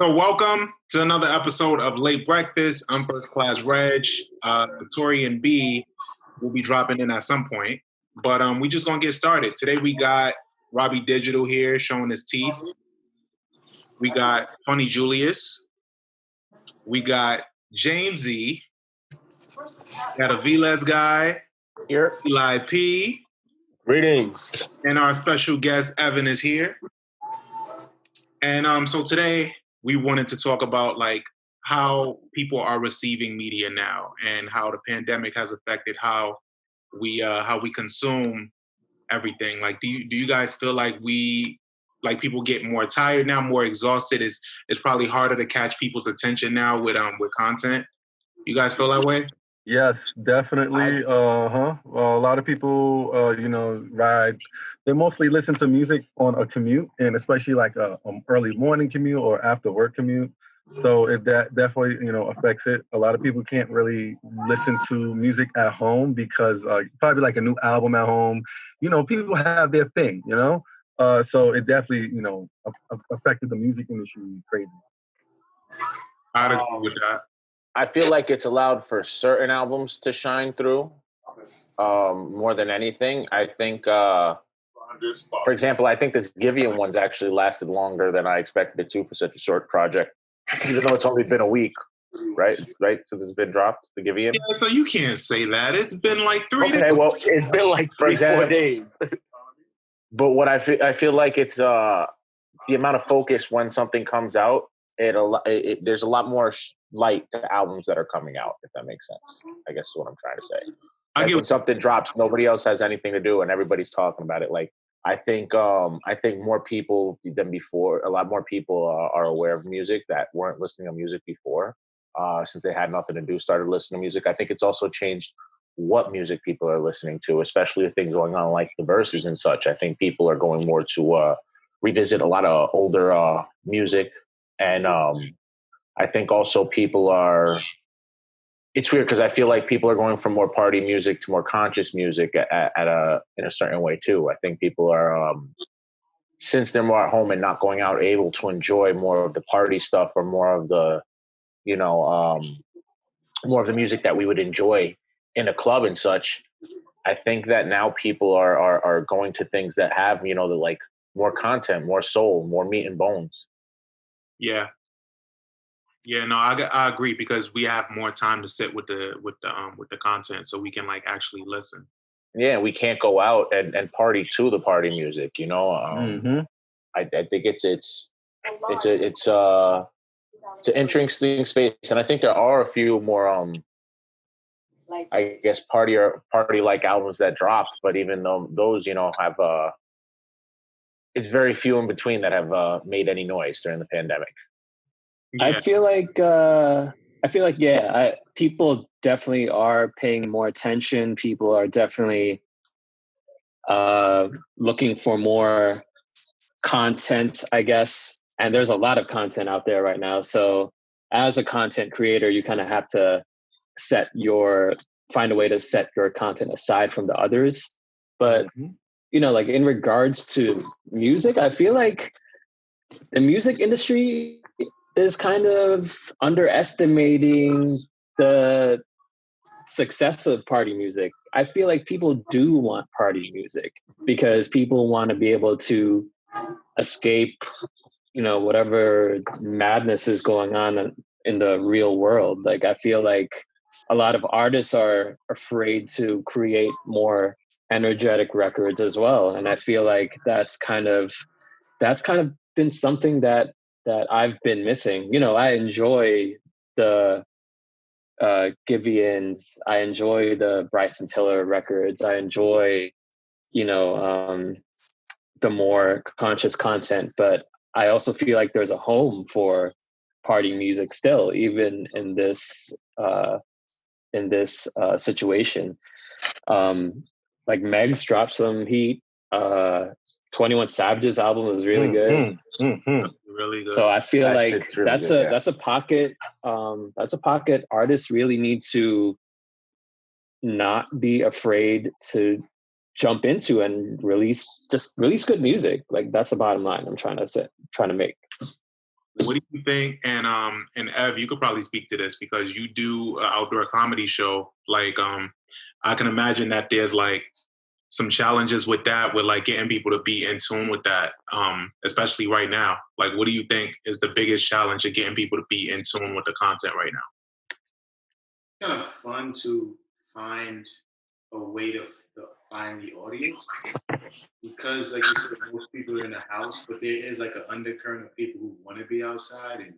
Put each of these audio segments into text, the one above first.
So welcome to another episode of Late Breakfast. I'm First Class Reg. Taurian B will be dropping in at some point. But we just gonna get started. Today we got Robbie Digital here showing his teeth. We got Funny Julius. We got James E. Got a Velez guy. Here. Eli P. Greetings. And our special guest Evan is here. And so today we wanted to talk about like how people are receiving media now and how the pandemic has affected how we consume everything. Like, do you guys feel like people get more tired now, more exhausted? It's probably harder to catch people's attention now with content. You guys feel that way? Yes, definitely. Well, a lot of people, they mostly listen to music on a commute, and especially like a early morning commute or after work commute. So that definitely, affects it. A lot of people can't really listen to music at home because probably like a new album at home, people have their thing, so it definitely, affected the music industry crazy. I'd agree with that. I feel like it's allowed for certain albums to shine through more than anything. I think, for example, I think this Giveon one's actually lasted longer than I expected it to for such a short project, even though it's only been a week, right? Since it's been dropped, the Giveon. Yeah, so you can't say that. It's been like 3 days. Okay, well, it's been like 3-4 days. But what I feel like it's the amount of focus when something comes out. There's a lot more light to albums that are coming out, if that makes sense. I guess is what I'm trying to say. Like when something drops, nobody else has anything to do, and everybody's talking about it. Like I think more people than before. A lot more people are aware of music that weren't listening to music before, since they had nothing to do. Started listening to music. I think it's also changed what music people are listening to, especially with things going on like the verses and such. I think people are going more to revisit a lot of older music. And I think also people are, it's weird because I feel like people are going from more party music to more conscious music in a certain way too. I think people are, since they're more at home and not going out, able to enjoy more of the party stuff or more of the, more of the music that we would enjoy in a club and such. I think that now people are going to things that have, the like more content, more soul, more meat and bones. Yeah. No, I agree because we have more time to sit with the content, so we can like actually listen. Yeah, we can't go out and party to the party music. Mm-hmm. I think it's an interesting space, and I think there are a few more I guess party like albums that dropped, but even though those have it's very few in between that have made any noise during the pandemic. Yeah. I feel like people definitely are paying more attention. People are definitely looking for more content, I guess. And there's a lot of content out there right now. So as a content creator, you kind of have to find a way to set your content aside from the others. But, like in regards to music, I feel like the music industry is kind of underestimating the success of party music. I feel like people do want party music because people want to be able to escape, whatever madness is going on in the real world. Like, I feel like a lot of artists are afraid to create more energetic records as well. And I feel like that's kind of been something that I've been missing. I enjoy the Giveons. I enjoy the Bryson Tiller records. I enjoy, the more conscious content. But I also feel like there's a home for party music still, even in this situation. Like Meg's dropped some heat. 21 Savage's album was really good. Really good. So I feel like really that's a pocket artists really need to not be afraid to jump into and release good music. Like, that's the bottom line I'm trying to make. what do you think? And Ev, you could probably speak to this because you do an outdoor comedy show. Like, I can imagine that there's like some challenges with that, with like getting people to be in tune with that, especially right now. Like, what do you think is the biggest challenge of getting people to be in tune with the content right now? Kind of fun to find a way to find the audience because, like you said, most people are in the house, but there is like an undercurrent of people who want to be outside and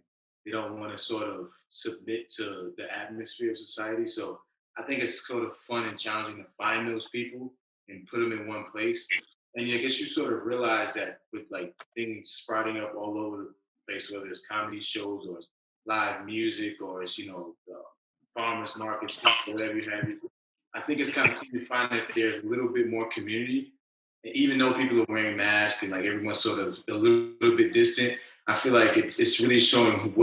they don't want to sort of submit to the atmosphere of society. So I think it's sort of fun and challenging to find those people and put them in one place. And I guess you sort of realize that with like things sprouting up all over the place, whether it's comedy shows or it's live music or it's, farmers markets, whatever you have. I think it's kind of cool to find that there's a little bit more community. And even though people are wearing masks and like everyone's sort of a little bit distant, I feel like it's really showing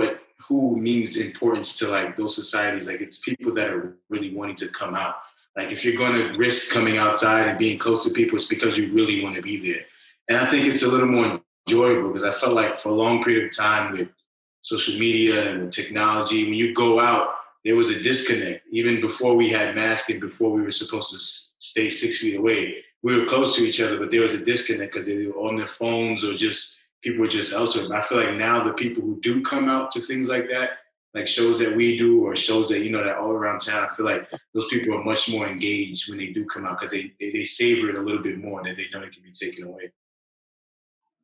who means importance to like those societies. Like it's people that are really wanting to come out. Like if you're going to risk coming outside and being close to people, it's because you really want to be there. And I think it's a little more enjoyable because I felt like for a long period of time with social media and technology, when you go out, there was a disconnect. Even before we had masks and before we were supposed to stay 6 feet away, we were close to each other, but there was a disconnect because they were on their phones or just people were just elsewhere. But I feel like now the people who do come out to things like that, like shows that we do or shows that, that all around town, I feel like those people are much more engaged when they do come out because they savor it a little bit more and they know it can be taken away.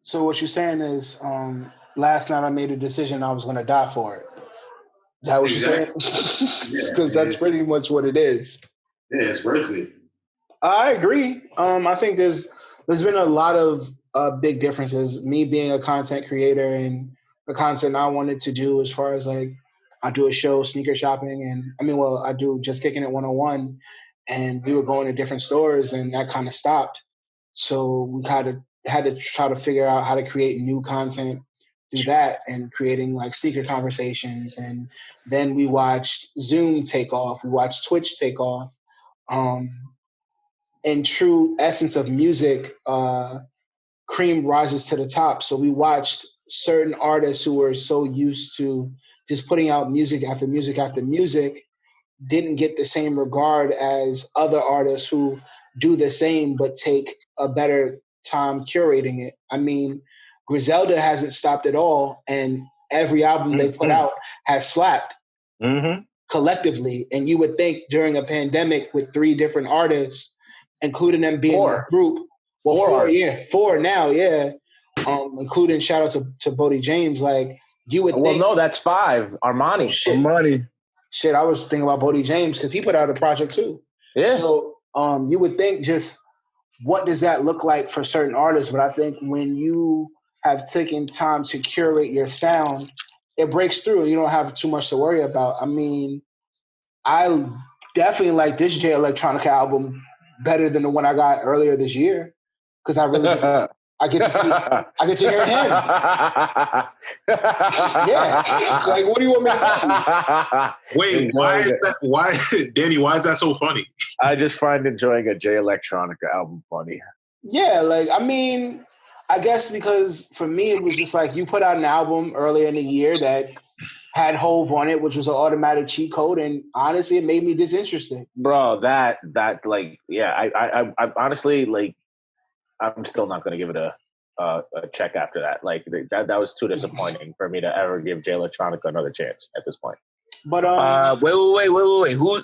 So what you're saying is last night I made a decision I was going to die for it. Is that what you're saying? Because that's pretty much what it is. Yeah, it's worth it. I agree. I think there's been a lot of big differences. Me being a content creator and the content I wanted to do as far as like I do a show, Sneaker Shopping, and I do Just Kicking It 101, and we were going to different stores and that kind of stopped. So we had to try to figure out how to create new content through that and creating like secret conversations. And then we watched Zoom take off. We watched Twitch take off. In true essence of music, cream rises to the top. So we watched certain artists who were so used to just putting out music after music after music didn't get the same regard as other artists who do the same but take a better time curating it. I mean, Griselda hasn't stopped at all, and every album they put out has slapped collectively. And you would think during a pandemic with 3 different artists, including them being a group, four now, including shout out to Bodie James, like you would think. Well, no, that's 5. Armani. Shit, I was thinking about Bodie James because he put out a project too. Yeah. So you would think just what does that look like for certain artists? But I think when you have taken time to curate your sound, it breaks through and you don't have too much to worry about. I mean, I definitely like this Jay Electronica album better than the one I got earlier this year because I really I get to hear him. Yeah. Like, what do you want me to tell you? Wait, Danny, why is that so funny? I just find enjoying a Jay Electronica album funny. Yeah, like, I mean, I guess because for me, it was just like you put out an album earlier in the year that had Hove on it, which was an automatic cheat code, and honestly, it made me disinterested. Bro, that like, yeah, I honestly, like, I'm still not going to give it a check after that. Like, that was too disappointing for me to ever give Jay Electronica another chance at this point. But wait.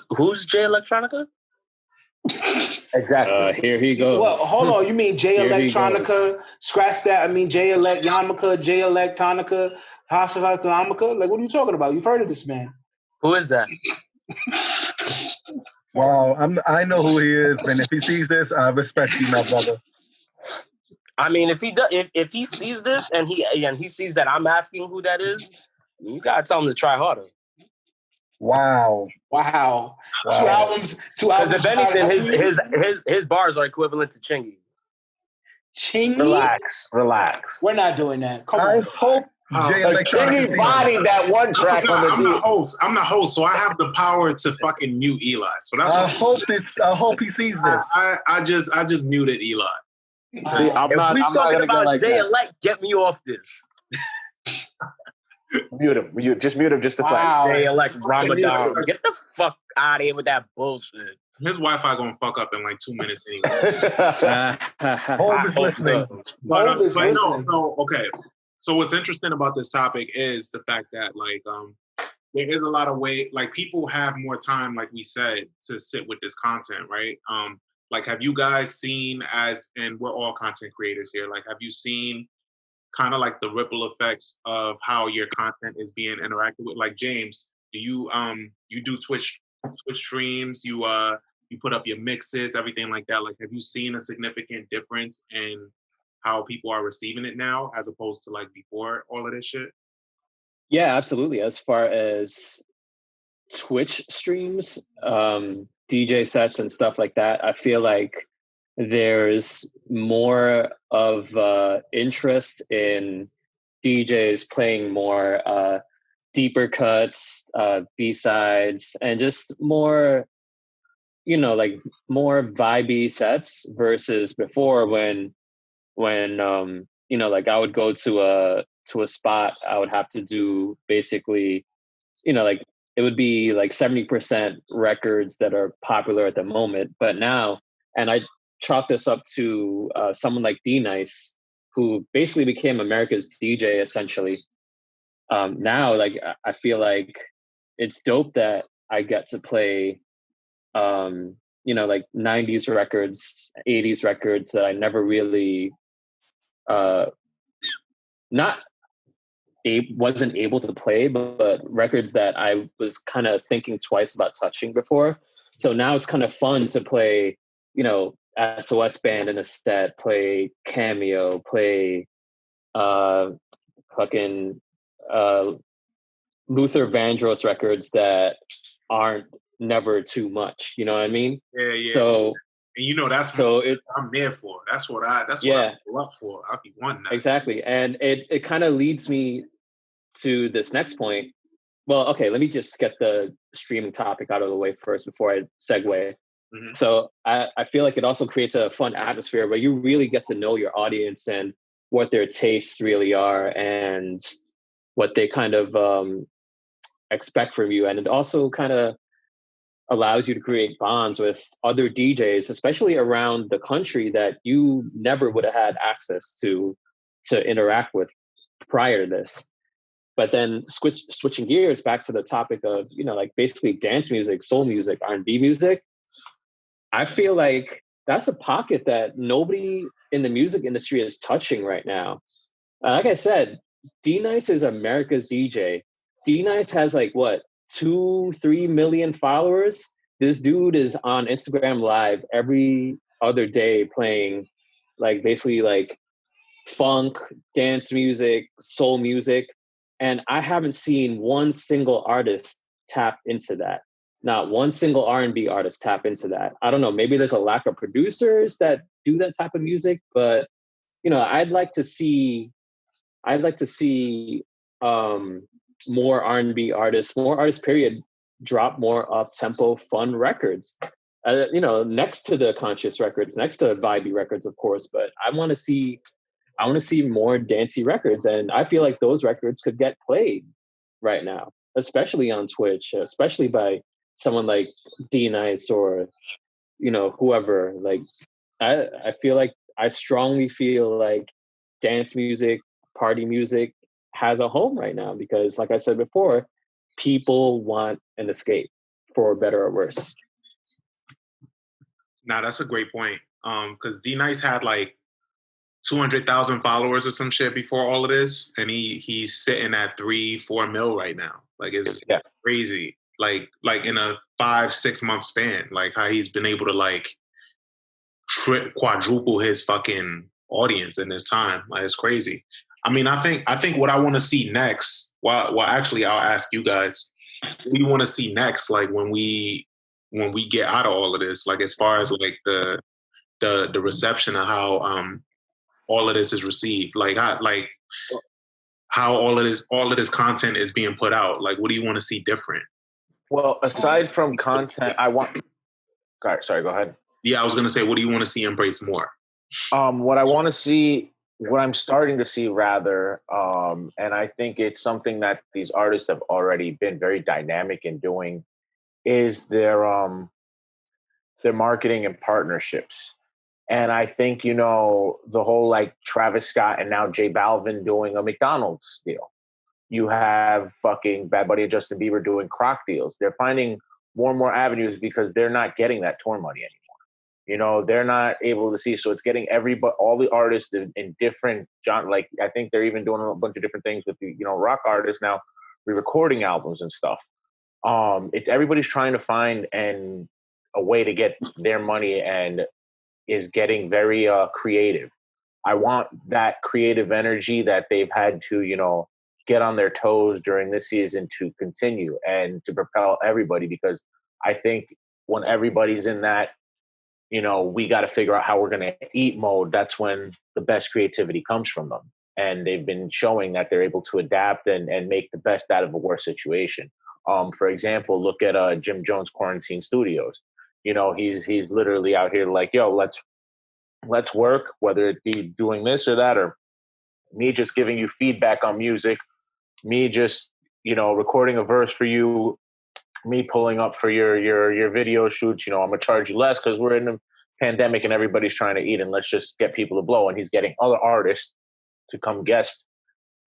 Who's Jay Electronica? Exactly. Here he goes. Well, hold on. You mean Jay Electronica? Scratch that. I mean Jay Elect Yamaka, Jay Electronica, Hasafat Yamaka. Like, what are you talking about? You've heard of this man? Who is that? Wow, I know who he is, and if he sees this, I respect you, my brother. I mean, if he sees this and he sees that I'm asking who that is, you gotta tell him to try harder. Wow. 2 albums. Because if anything, his bars are equivalent to Chingy. Chingy? Relax. We're not doing that. Come I on. hope Chingy bodied that one track on the I'm the host, so I have the power to fucking mute Eli. So that's I hope he sees this. I just muted Eli. See, I'm if not we gonna talking go about like Jay that. Elect, get me off this. Mute him. Just mute him just to Wow. They elect Ramadan. Get the fuck out of here with that bullshit. His Wi-Fi gonna fuck up in like 2 minutes anyway. Home is listening. But listening. no, so okay. So what's interesting about this topic is the fact that like there is a lot of like people have more time, like we said, to sit with this content, right? Like have you guys seen and we're all content creators here, like have you seen kind of like the ripple effects of how your content is being interacted with? Like James, do you do Twitch streams, you put up your mixes, everything like that. Like have you seen a significant difference in how people are receiving it now as opposed to like before all of this shit? Yeah, absolutely. As far as Twitch streams, DJ sets and stuff like that, I feel like there's more of interest in DJs playing more deeper cuts, B-sides, and just more, like more vibey sets versus before when like I would go to a spot, I would have to do basically, like it would be like 70% records that are popular at the moment. But now, and I chalk this up to someone like D-Nice, who basically became America's DJ essentially. Now, like I feel like it's dope that I get to play, like 90s records, 80s records that I never really wasn't able to play, but records that I was kind of thinking twice about touching before. So now it's kind of fun to play, SOS Band in a set, play Cameo, play fucking Luther Vandross records that aren't never too much. You know what I mean? Yeah. So and that's so I'm there for. That's what I go up for. I'll be wanting that. Exactly. And it kind of leads me to this next point. Well, okay, let me just get the streaming topic out of the way first before I segue. Mm-hmm. So I feel like it also creates a fun atmosphere where you really get to know your audience and what their tastes really are and what they kind of expect from you. And it also kind of allows you to create bonds with other DJs, especially around the country that you never would have had access to interact with prior to this. But then switching gears back to the topic of, like basically dance music, soul music, R&B music, I feel like that's a pocket that nobody in the music industry is touching right now. Like I said, D-Nice is America's DJ. D-Nice has like, 2-3 million followers. This dude is on Instagram Live every other day playing like basically like funk, dance music, soul music. And I haven't seen one single artist tap into that. Not one single R&B artist tap into that. I don't know, maybe there's a lack of producers that do that type of music, but I'd like to see more R&B artists period, drop more up-tempo fun records, next to the conscious records, next to vibey records, of course. But I want to see more dancey records, and I feel like those records could get played right now, especially on Twitch, especially by someone like D-Nice or whoever. Like I strongly feel like dance music, party music has a home right now because, like I said before, people want an escape, for better or worse. Nah, that's a great point. Because D-Nice had like 200,000 followers or some shit before all of this, and he's sitting at 3-4 mil right now. Like it's crazy. Like in a 5-6 month span, like how he's been able to like quadruple his fucking audience in this time. Like it's crazy. I mean, I think what I want to see next. Well, actually, I'll ask you guys. What do you want to see next? Like when we get out of all of this, like as far as like the reception of how all of this is received, like how all of this content is being put out. Like, what do you want to see different? Well, aside from content, sorry, go ahead. Yeah, I was gonna say, what do you want to see embrace more? What I want to see what I'm starting to see rather, and I think it's something that these artists have already been very dynamic in doing, is their marketing and partnerships. And I think, the whole like Travis Scott and now J Balvin doing a McDonald's deal. You have fucking Bad Bunny and Justin Bieber doing Croc deals. They're finding more and more avenues because they're not getting that tour money anymore. They're not able to see. So it's getting all the artists in different genres. Like I think they're even doing a bunch of different things with the, rock artists now, re-recording albums and stuff. It's everybody's trying to find a way to get their money and is getting very creative. I want that creative energy that they've had to, get on their toes during this season to continue and to propel everybody, because I think when everybody's in that, we got to figure out how we're going to eat mode, that's when the best creativity comes from them. And they've been showing that they're able to adapt and make the best out of a worse situation. For example, look at Jim Jones Quarantine Studios. He's literally out here like, yo, let's work, whether it be doing this or that, or me just giving you feedback on music, me just, recording a verse for you, me pulling up for your video shoots. I'm gonna charge you less because we're in a pandemic and everybody's trying to eat, and let's just get people to blow. And he's getting other artists to come guest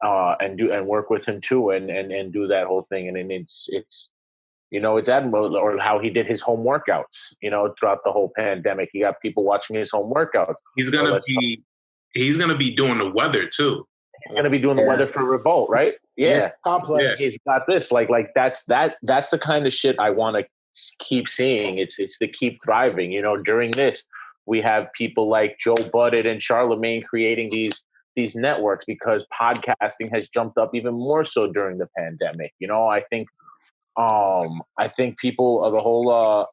and work with him too, and do that whole thing. And it's it's admirable. Or how he did his home workouts, throughout the whole pandemic. He got people watching his home workouts. He's gonna be doing the weather too. He's gonna be doing the weather for Revolt, right? Yeah. Complex. He's got this. Like that's the kind of shit I want to keep seeing. It's to keep thriving. During this, we have people like Joe Budden and Charlemagne creating these networks because podcasting has jumped up even more so during the pandemic. I think people the whole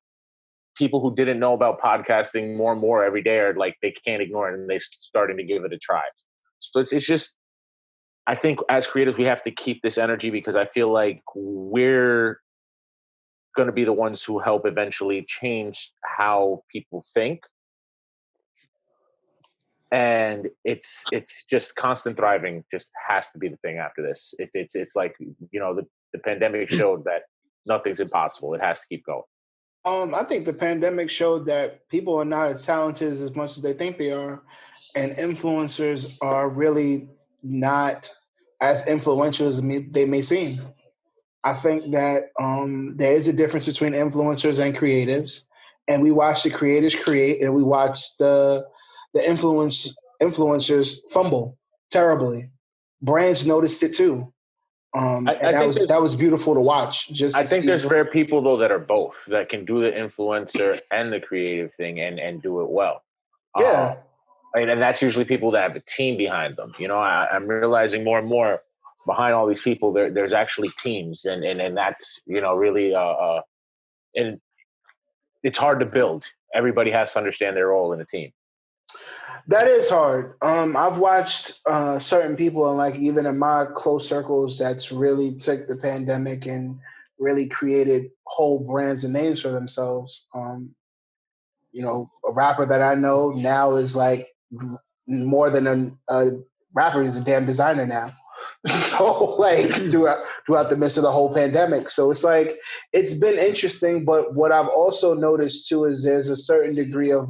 people who didn't know about podcasting more and more every day are like, they can't ignore it, and they're starting to give it a try. So it's just, I think as creators, we have to keep this energy, because I feel like we're going to be the ones who help eventually change how people think. And it's just constant thriving just has to be the thing after this. It's like, the pandemic showed that nothing's impossible. It has to keep going. I think the pandemic showed that people are not as talented as much as they think they are, and influencers are really not as influential as they may seem. I think that there is a difference between influencers and creatives, and we watch the creators create, and we watch the influencers fumble terribly. Brands noticed it too. That was beautiful to watch. I think there's rare people though that are both, that can do the influencer and the creative thing and do it well. Yeah. And that's usually people that have a team behind them. I'm realizing more and more behind all these people, there's actually teams, and that's, really, and it's hard to build. Everybody has to understand their role in a team. That is hard. I've watched certain people, and like even in my close circles, that's really took the pandemic and really created whole brands and names for themselves. A rapper that I know now is like more than a rapper; he's a damn designer now. So like throughout the midst of the whole pandemic, so it's like it's been interesting. But what I've also noticed too is there's a certain degree of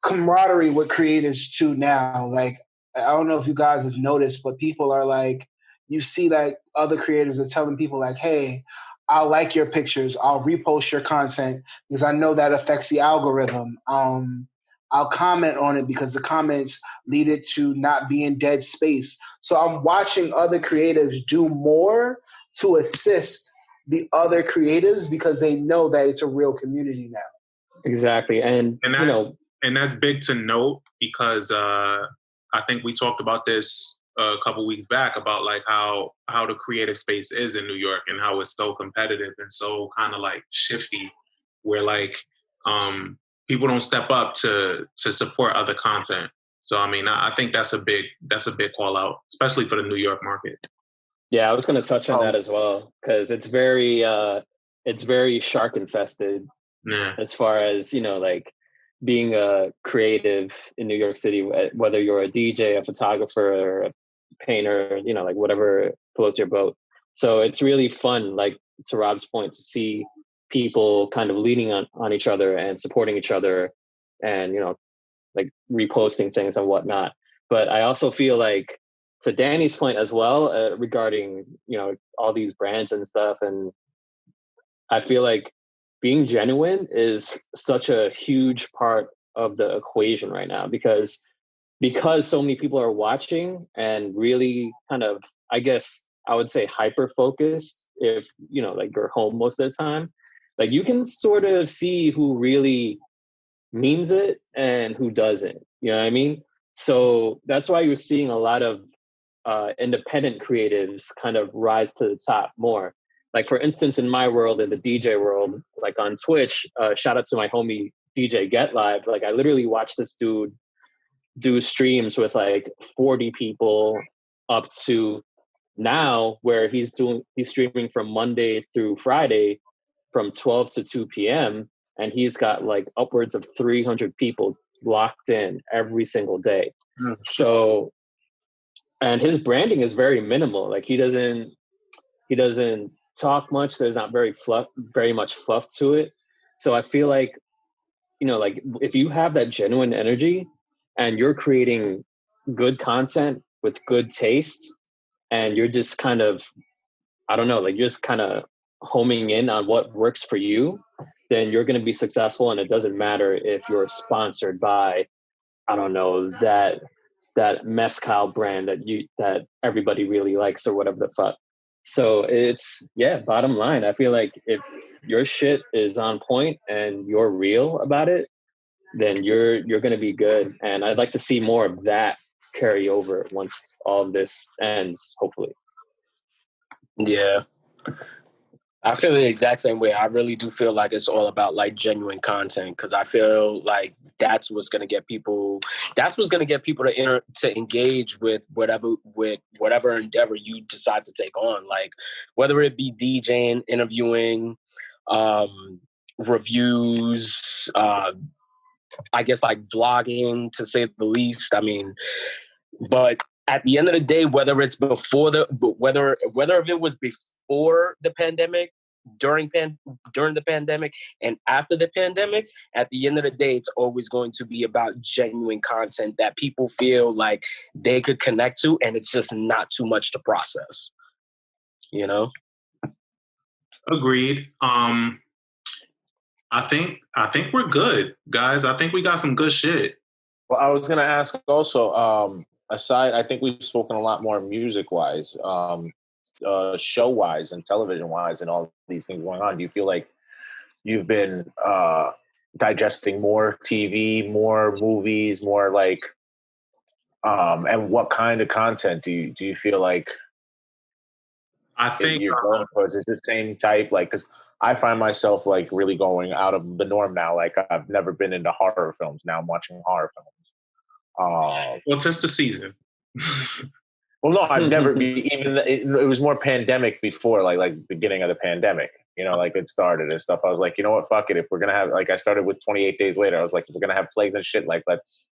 camaraderie with creators too now. Like, I don't know if you guys have noticed, but people are like, you see like other creators are telling people like, hey, I'll like your pictures, I'll repost your content because I know that affects the algorithm. I'll comment on it because the comments lead it to not be in dead space. So I'm watching other creatives do more to assist the other creatives because they know that it's a real community now. Exactly. And that's big to note, because I think we talked about this a couple weeks back about like how the creative space is in New York and how it's so competitive and so kind of like shifty, where like people don't step up to support other content. So I mean, I think that's a big call out, especially for the New York market. Yeah, I was going to touch on that as well, because it's very shark infested. Yeah. As far as like being a creative in New York City, whether you're a DJ, a photographer, or a painter, you know, like whatever floats your boat. So it's really fun, like to Rob's point, to see people kind of leaning on each other and supporting each other and, you know, like reposting things and whatnot. But I also feel like, to Danny's point as well, regarding, you know, all these brands and stuff, and I feel like being genuine is such a huge part of the equation right now, because so many people are watching and really kind of, I guess I would say, hyper focused. If, you know, like you're home most of the time, like you can sort of see who really means it and who doesn't, you know what I mean? So that's why you're seeing a lot of independent creatives kind of rise to the top more. Like, for instance, in my world, in the DJ world, like on Twitch, shout out to my homie DJ Get Live. Like, I literally watched this dude do streams with like 40 people, up to now where he's streaming from Monday through Friday from 12 to 2 p.m. and he's got like upwards of 300 people locked in every single day. So, and his branding is very minimal. Like he doesn't talk much. There's not very much fluff to it. So I feel like, you know, like if you have that genuine energy and you're creating good content with good taste, and you're just kind of, I don't know, like you're just kind of homing in on what works for you, then you're going to be successful. And it doesn't matter if you're sponsored by, I don't know, that mezcal brand that everybody really likes or whatever the fuck. So it's, yeah, bottom line, I feel like if your shit is on point and you're real about it, then you're going to be good. And I'd like to see more of that carry over once all of this ends, hopefully. Yeah. I feel the exact same way. I really do feel like it's all about like genuine content, because I feel like that's what's going to get people. That's what's going to get people to engage with whatever endeavor you decide to take on. Like whether it be DJing, interviewing, reviews, I guess like vlogging, to say the least. I mean, but at the end of the day, whether it's whether it was before the pandemic, during the pandemic, and after the pandemic, at the end of the day, it's always going to be about genuine content that people feel like they could connect to, and it's just not too much to process. You know? Agreed. I think we're good, guys. I think we got some good shit. Well, I was gonna ask also, aside, I think we've spoken a lot more music-wise, show-wise and television-wise and all these things going on. Do you feel like you've been digesting more TV, more movies, more like, and what kind of content do you feel like I think you're going towards? Is the same type? Like, because I find myself like really going out of the norm now. Like, I've never been into horror films. Now I'm watching horror films. well, just the season. Well, no, I've never been. Even it was more pandemic before, like beginning of the pandemic. You know, like it started and stuff. I was like, you know what, fuck it. If we're gonna have, like, I started with 28 Days Later. I was like, if we're gonna have plagues and shit, like let's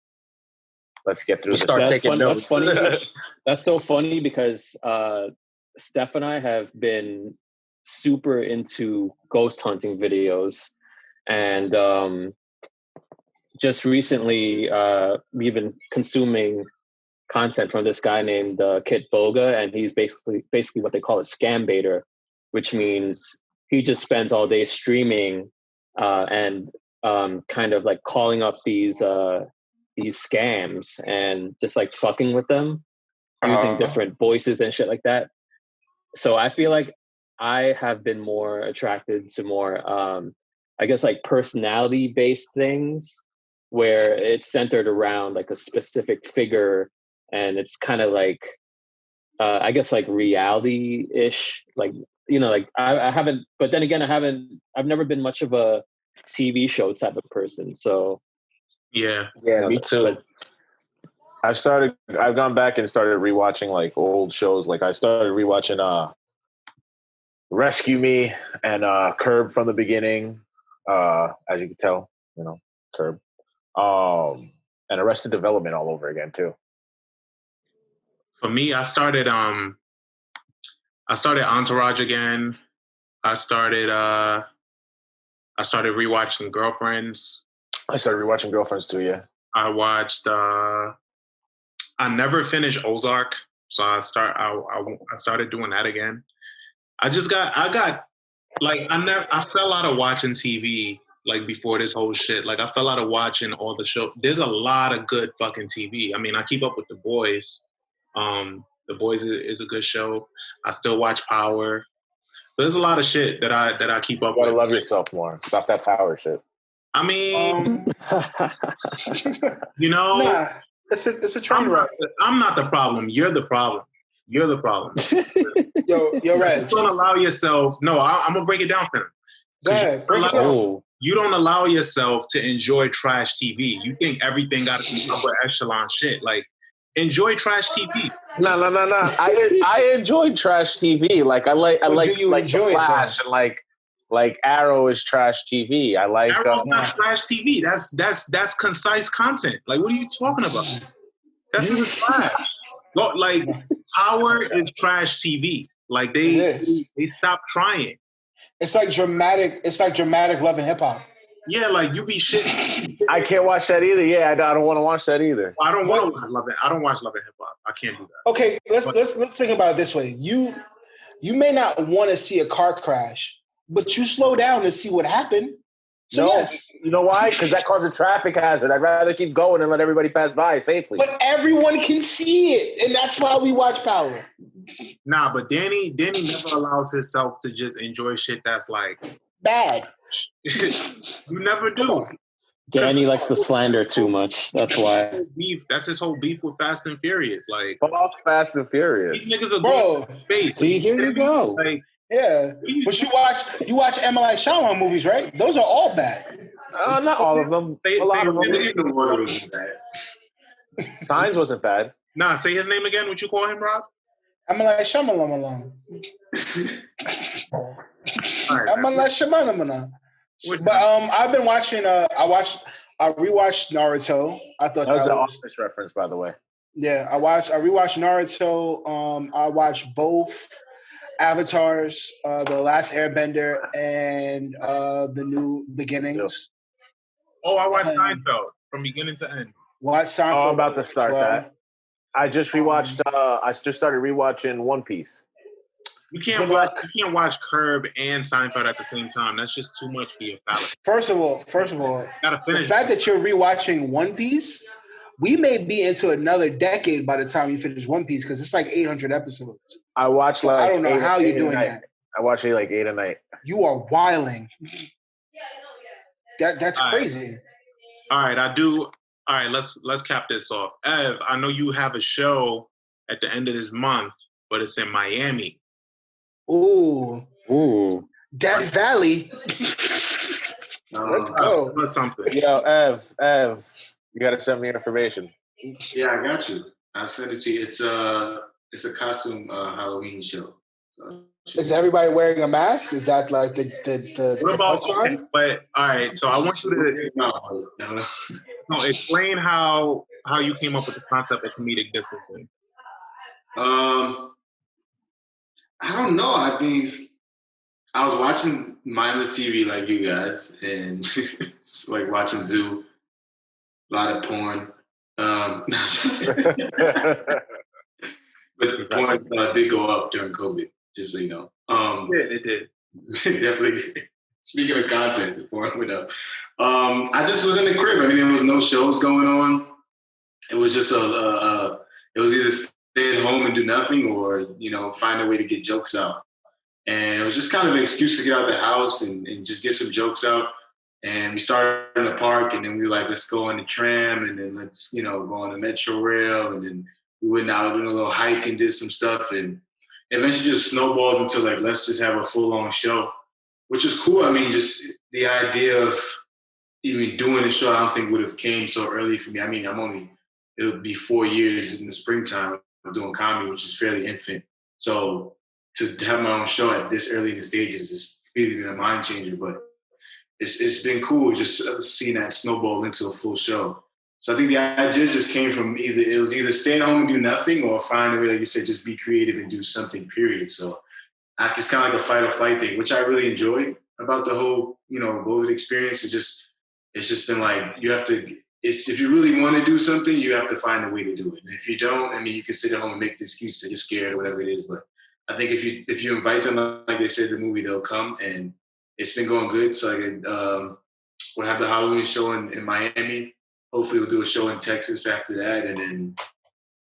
get through this. Start taking notes. That's funny. That's so funny because Steph and I have been super into ghost hunting videos, and just recently we've been consuming content from this guy named Kit Boga, and he's basically what they call a scam baiter, which means he just spends all day streaming and kind of like calling up these scams and just like fucking with them using different voices and shit like that. So I feel like I have been more attracted to more, I guess, like personality based things where it's centered around like a specific figure. And it's kind of like, I guess, like reality-ish. Like, you know, like I haven't, but then again, I've never been much of a TV show type of person. So, yeah, me too. I've gone back and started rewatching like old shows. Like I started rewatching Rescue Me and Curb from the beginning. As you can tell, you know, Curb. And Arrested Development all over again too. For me, I started Entourage again. I started rewatching Girlfriends. I started rewatching Girlfriends too, yeah. I watched I never finished Ozark, so I started doing that again. I fell out of watching TV like before this whole shit. Like I fell out of watching all the show. There's a lot of good fucking TV. I mean, I keep up with The Boys. The Boys is a good show. I still watch Power. There's a lot of shit that I keep up with. You gotta love yourself more. Stop that Power shit. I mean, nah, it's a train wreck. I'm not the problem. You're the problem. You're the problem. Yo, Regg. You don't allow yourself. No, I'm gonna break it down for him. Go ahead, break it down. You don't allow yourself to enjoy trash TV. You think everything got to be upper echelon shit. Like, enjoy trash TV. No. I enjoy trash TV. Like I like enjoy Flash and like Arrow is trash TV. I like Arrow's not trash TV. That's concise content. Like, what are you talking about? That's just trash. Like Power is trash TV. Like they stopped trying. It's like dramatic Love and Hip Hop. Yeah, like you be shit. I can't watch that either. Yeah, I don't want to watch that either. I don't want to love it. I don't watch Love and Hip Hop. I can't do that. Okay, let's think about it this way. You may not want to see a car crash, but you slow down to see what happened. So no, yes. You know why? Because that causes a traffic hazard. I'd rather keep going and let everybody pass by safely. But everyone can see it, and that's why we watch Power. Nah, but Danny never allows himself to just enjoy shit that's like bad. You never do. Danny likes to slander too much. That's why. That's his whole beef with Fast and Furious. Like, fuck Fast and Furious. These niggas are going to space. See, here you go. Like, yeah, but you watch M. Night Shyamalan movies, right? Those are all bad. Not all of them. A lot of them. Signs wasn't bad. Nah, say his name again. What you call him, Rob? M. Night Shyamalan. M. Night Shyamalan. But I've been watching. I rewatched Naruto. I thought that was an Office reference, by the way. Yeah, I rewatched Naruto. I watched both Avatars, The Last Airbender, and The New Beginnings. Oh, I watched Seinfeld from beginning to end. Watch Seinfeld. Oh, I'm about to start that. I just rewatched. I just started rewatching One Piece. You can't watch Curb and Seinfeld at the same time. That's just too much for your palate. First of all, gotta finish. The fact that you're rewatching One Piece, we may be into another decade by the time you finish One Piece because it's like 800 episodes. I watch like. I don't know how you're doing that. I watch it like 8 a night. You are wilding. That's crazy. All right, I do. All right, let's cap this off. Ev, I know you have a show at the end of this month, but it's in Miami. Ooh. Death Valley. Let's go. Or something. Yo, Ev, you gotta send me information. Yeah, I got you. I'll send it to you. It's a costume Halloween show. So, is everybody wearing a mask? Is that like the what about okay, but all right, so I want you to explain how you came up with the concept of comedic distancing. I don't know. I mean, I was watching mindless TV like you guys, and just like watching Zoo, a lot of porn. But the porn did go up during COVID, just so you know. It did. Definitely did. Speaking of content, the porn went up. I just was in the crib. I mean, there was no shows going on. It was just it was either stay at home and do nothing or, find a way to get jokes out. And it was just kind of an excuse to get out of the house and just get some jokes out. And we started in the park, and then we were like, let's go on the tram, and then let's, go on the Metro Rail. And then we went out doing a little hike and did some stuff. And eventually just snowballed into like, let's just have a full-on show, which is cool. I mean, just the idea of even doing a show, I don't think would have came so early for me. I mean, it'll be 4 years in the springtime of doing comedy, which is fairly infant. So to have my own show at this early in the stages is really been a mind changer. But it's been cool just seeing that snowball into a full show. So I think the idea just came from either stay at home and do nothing, or find a way, like you said, just be creative and do something, period. So it's kind of like a fight or flight thing, which I really enjoyed about the whole, COVID experience. It's just been like, if you really want to do something, you have to find a way to do it. And if you don't, I mean, you can sit at home and make the excuse that you're scared or whatever it is. But I think if you invite them, like they said in the movie, they'll come, and it's been going good. So we'll have the Halloween show in Miami. Hopefully we'll do a show in Texas after that, and then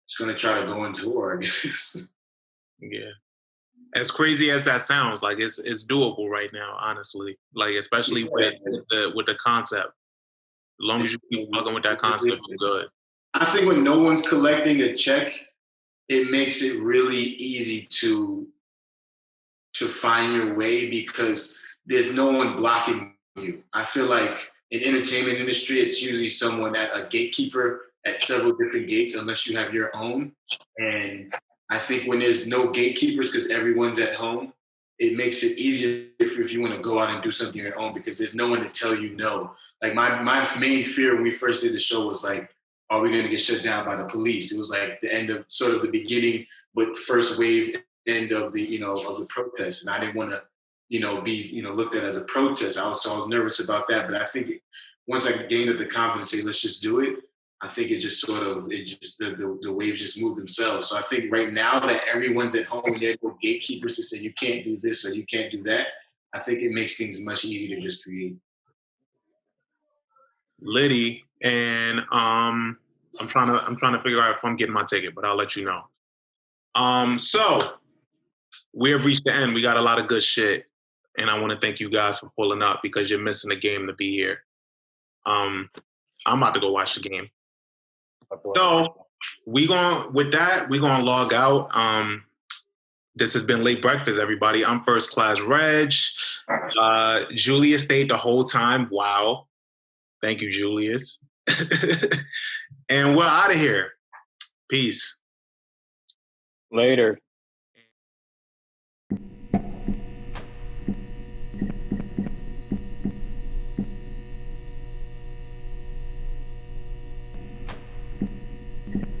just going to try to go on tour, I guess. Yeah. As crazy as that sounds, like it's doable right now, honestly. Like, especially with the concept. As long as you keep fucking with that concept, you're good. I think when no one's collecting a check, it makes it really easy to find your way, because there's no one blocking you. I feel like in entertainment industry, it's usually someone a gatekeeper at several different gates, unless you have your own. And I think when there's no gatekeepers, because everyone's at home, it makes it easier if you want to go out and do something on your own, because there's no one to tell you no. Like my main fear when we first did the show was like, are we going to get shut down by the police? It was like the end of sort of the beginning, but first wave end of the, of the protest. And I didn't want to, be, looked at as a protest. I was nervous about that. But I think once I gained up the confidence to say, let's just do it, I think the waves just move themselves. So I think right now that everyone's at home, there are gatekeepers to say you can't do this or you can't do that. I think it makes things much easier to just create. Liddy, and I'm trying to figure out if I'm getting my ticket, but I'll let you know. So we have reached the end. We got a lot of good shit, and I want to thank you guys for pulling up, because you're missing the game to be here. I'm about to go watch the game. So we're gonna log out. This has been Late Breakfast, everybody. I'm First Class Reg. Julius stayed the whole time. Wow. Thank you, Julius. And we're out of here. Peace. Later.